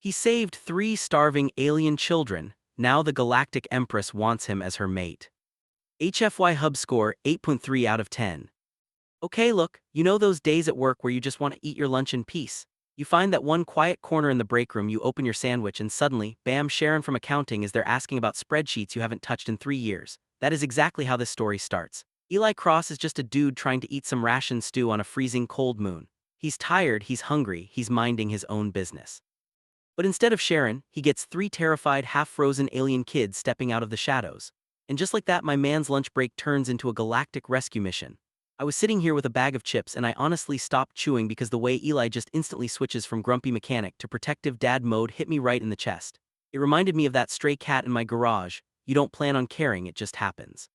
He saved 3 starving alien children. Now the Galactic Empress wants him as her mate. HFY Hub score 8.3 out of 10. Okay, look, you know those days at work where you just want to eat your lunch in peace? You find that one quiet corner in the break room, you open your sandwich, and suddenly, bam, Sharon from accounting is there asking about spreadsheets you haven't touched in 3 years. That is exactly how this story starts. Eli Cross is just a dude trying to eat some ration stew on a freezing cold moon. He's tired, he's hungry, he's minding his own business. But instead of Sharon, he gets 3 terrified, half-frozen alien kids stepping out of the shadows. And just like that, my man's lunch break turns into a galactic rescue mission. I was sitting here with a bag of chips and I honestly stopped chewing because the way Eli just instantly switches from grumpy mechanic to protective dad mode hit me right in the chest. It reminded me of that stray cat in my garage. You don't plan on caring, it just happens.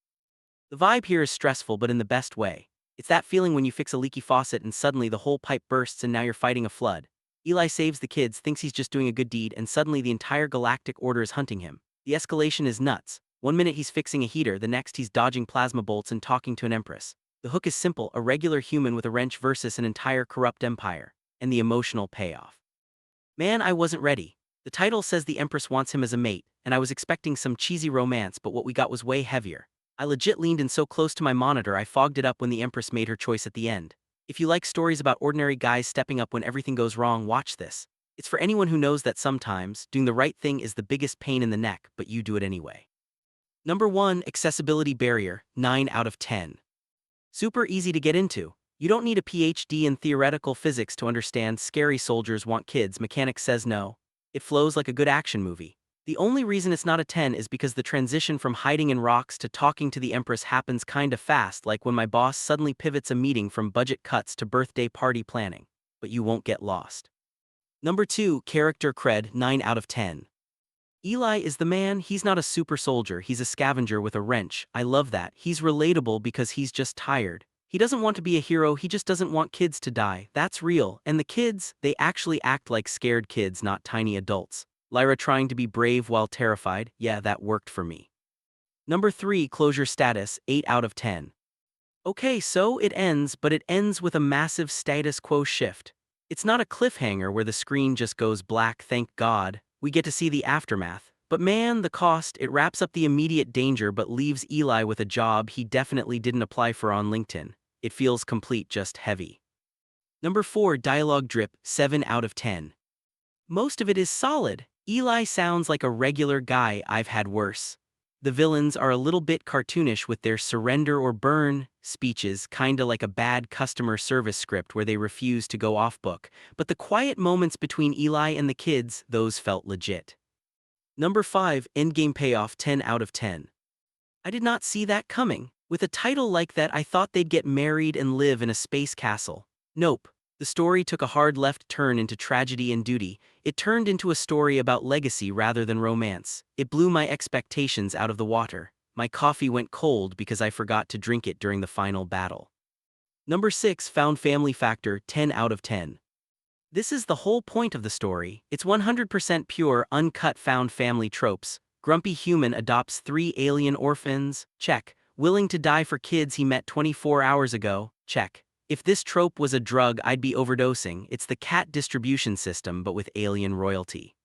The vibe here is stressful, but in the best way. It's that feeling when you fix a leaky faucet and suddenly the whole pipe bursts and now you're fighting a flood. Eli saves the kids, thinks he's just doing a good deed, and suddenly the entire galactic order is hunting him. The escalation is nuts. One minute he's fixing a heater, the next he's dodging plasma bolts and talking to an empress. The hook is simple: a regular human with a wrench versus an entire corrupt empire. And the emotional payoff. Man, I wasn't ready. The title says the empress wants him as a mate, and I was expecting some cheesy romance, but what we got was way heavier. I legit leaned in so close to my monitor I fogged it up when the empress made her choice at the end. If you like stories about ordinary guys stepping up when everything goes wrong, watch this. It's for anyone who knows that sometimes doing the right thing is the biggest pain in the neck, but you do it anyway. Number 1, Accessibility Barrier, 9 out of 10. Super easy to get into. You don't need a PhD in theoretical physics to understand scary soldiers want kids, mechanic says no. It flows like a good action movie. The only reason it's not a 10 is because the transition from hiding in rocks to talking to the empress happens kinda fast, like when my boss suddenly pivots a meeting from budget cuts to birthday party planning. But you won't get lost. Number 2, Character Cred, 9 out of 10. Eli is the man. He's not a super soldier, he's a scavenger with a wrench. I love that. He's relatable because he's just tired. He doesn't want to be a hero, he just doesn't want kids to die. That's real. And the kids, they actually act like scared kids, not tiny adults. Lyra trying to be brave while terrified, yeah, that worked for me. Number 3, Closure Status, 8 out of 10. Okay, so it ends, but it ends with a massive status quo shift. It's not a cliffhanger where the screen just goes black, thank God. We get to see the aftermath. But man, the cost, it wraps up the immediate danger but leaves Eli with a job he definitely didn't apply for on LinkedIn. It feels complete, just heavy. Number 4, Dialogue Drip, 7 out of 10. Most of it is solid. Eli sounds like a regular guy, I've had worse. The villains are a little bit cartoonish with their surrender or burn speeches, kinda like a bad customer service script where they refuse to go off book, but the quiet moments between Eli and the kids, those felt legit. Number 5, Endgame Payoff, 10 out of 10. I did not see that coming. With a title like that, I thought they'd get married and live in a space castle. Nope. The story took a hard left turn into tragedy and duty. It turned into a story about legacy rather than romance. It blew my expectations out of the water. My coffee went cold because I forgot to drink it during the final battle. Number 6, Found Family Factor, 10 out of 10. This is the whole point of the story. It's 100% pure, uncut found family tropes. Grumpy human adopts 3 alien orphans, check. Willing to die for kids he met 24 hours ago, check. If this trope was a drug, I'd be overdosing. It's the cat distribution system, but with alien royalty.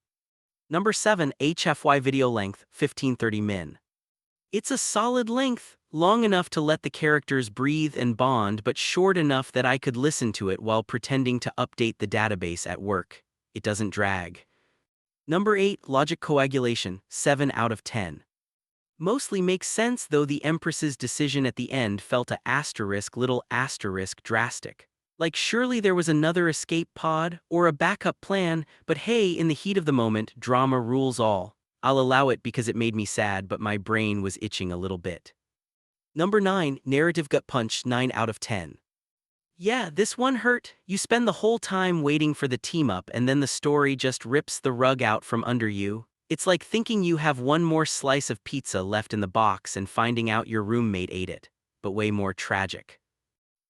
Number 7, HFY Video Length, 1530 min. It's a solid length, long enough to let the characters breathe and bond, but short enough that I could listen to it while pretending to update the database at work. It doesn't drag. Number 8, Logic Coagulation, 7 out of 10. Mostly makes sense, though the Empress's decision at the end felt a little asterisk drastic. Like surely there was another escape pod, or a backup plan, but hey, in the heat of the moment, drama rules all. I'll allow it because it made me sad, but my brain was itching a little bit. Number 9, Narrative Gut Punch, 9 out of 10. Yeah, this one hurt. You spend the whole time waiting for the team up and then the story just rips the rug out from under you. It's like thinking you have one more slice of pizza left in the box and finding out your roommate ate it, but way more tragic.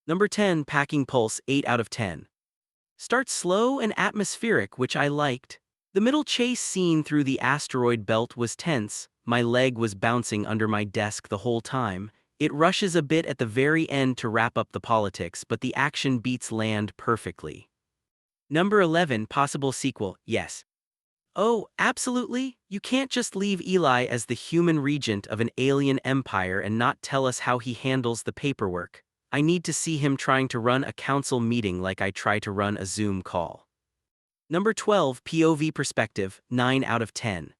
Number 10, Packing Pulse, 8 out of 10. Starts slow and atmospheric, which I liked. The middle chase scene through the asteroid belt was tense. My leg was bouncing under my desk the whole time. It rushes a bit at the very end to wrap up the politics, but the action beats land perfectly. Number 11, Possible Sequel, yes. Oh, absolutely. You can't just leave Eli as the human regent of an alien empire and not tell us how he handles the paperwork. I need to see him trying to run a council meeting like I try to run a Zoom call. Number 12, POV perspective, 9 out of 10.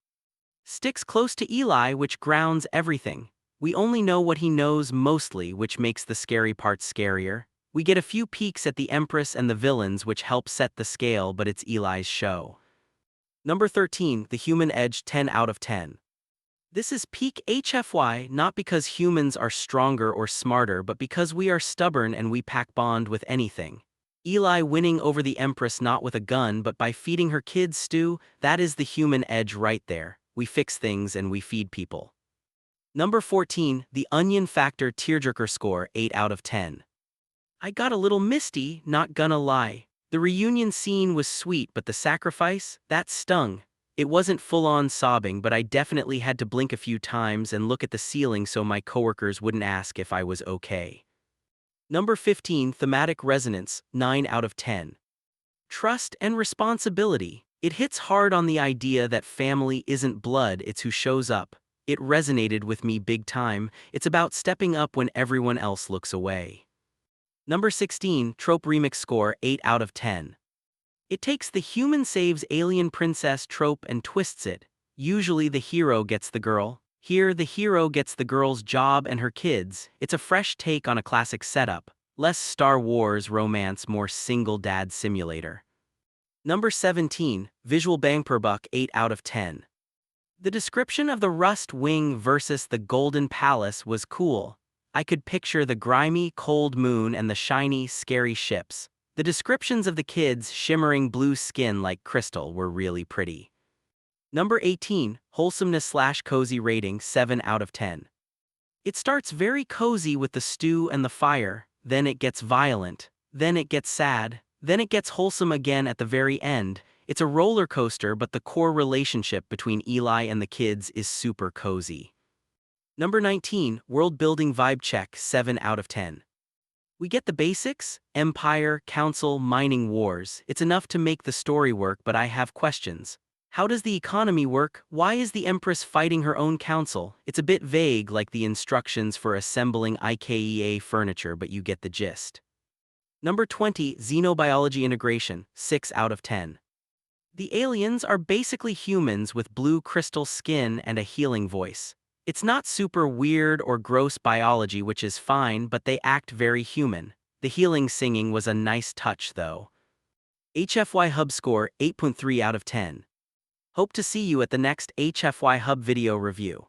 Sticks close to Eli, which grounds everything. We only know what he knows mostly, which makes the scary part scarier. We get a few peeks at the Empress and the villains, which help set the scale, but it's Eli's show. Number 13, The Human Edge, 10 out of 10. This is peak HFY, not because humans are stronger or smarter, but because we are stubborn and we pack bond with anything. Eli winning over the Empress not with a gun but by feeding her kids stew, that is the human edge right there. We fix things and we feed people. Number 14, The Onion Factor Tearjerker score, 8 out of 10. I got a little misty, not gonna lie. The reunion scene was sweet, but the sacrifice, that stung. It wasn't full-on sobbing, but I definitely had to blink a few times and look at the ceiling so my coworkers wouldn't ask if I was okay. Number 15, Thematic Resonance, 9 out of 10. Trust and responsibility. It hits hard on the idea that family isn't blood, it's who shows up. It resonated with me big time. It's about stepping up when everyone else looks away. Number 16, Trope Remix score, 8 out of 10. It takes the human saves alien princess trope and twists it. Usually the hero gets the girl. Here the hero gets the girl's job and her kids. It's a fresh take on a classic setup. Less Star Wars romance, more single dad simulator. Number 17, Visual Bang per Buck, 8 out of 10. The description of the Rust Wing versus the Golden Palace was cool. I could picture the grimy, cold moon and the shiny, scary ships. The descriptions of the kids' shimmering blue skin like crystal were really pretty. Number 18, Wholesomeness/Cozy rating, 7 out of 10. It starts very cozy with the stew and the fire, then it gets violent, then it gets sad, then it gets wholesome again at the very end. It's a roller coaster, but the core relationship between Eli and the kids is super cozy. Number 19, World Building Vibe check, 7 out of 10. We get the basics: empire, council, mining wars. It's enough to make the story work, but I have questions. How does the economy work? Why is the Empress fighting her own council? It's a bit vague, like the instructions for assembling IKEA furniture, but you get the gist. Number 20, Xenobiology integration, 6 out of 10. The aliens are basically humans with blue crystal skin and a healing voice. It's not super weird or gross biology, which is fine, but they act very human. The healing singing was a nice touch, though. HFY Hub score, 8.3 out of 10. Hope to see you at the next HFY Hub video review.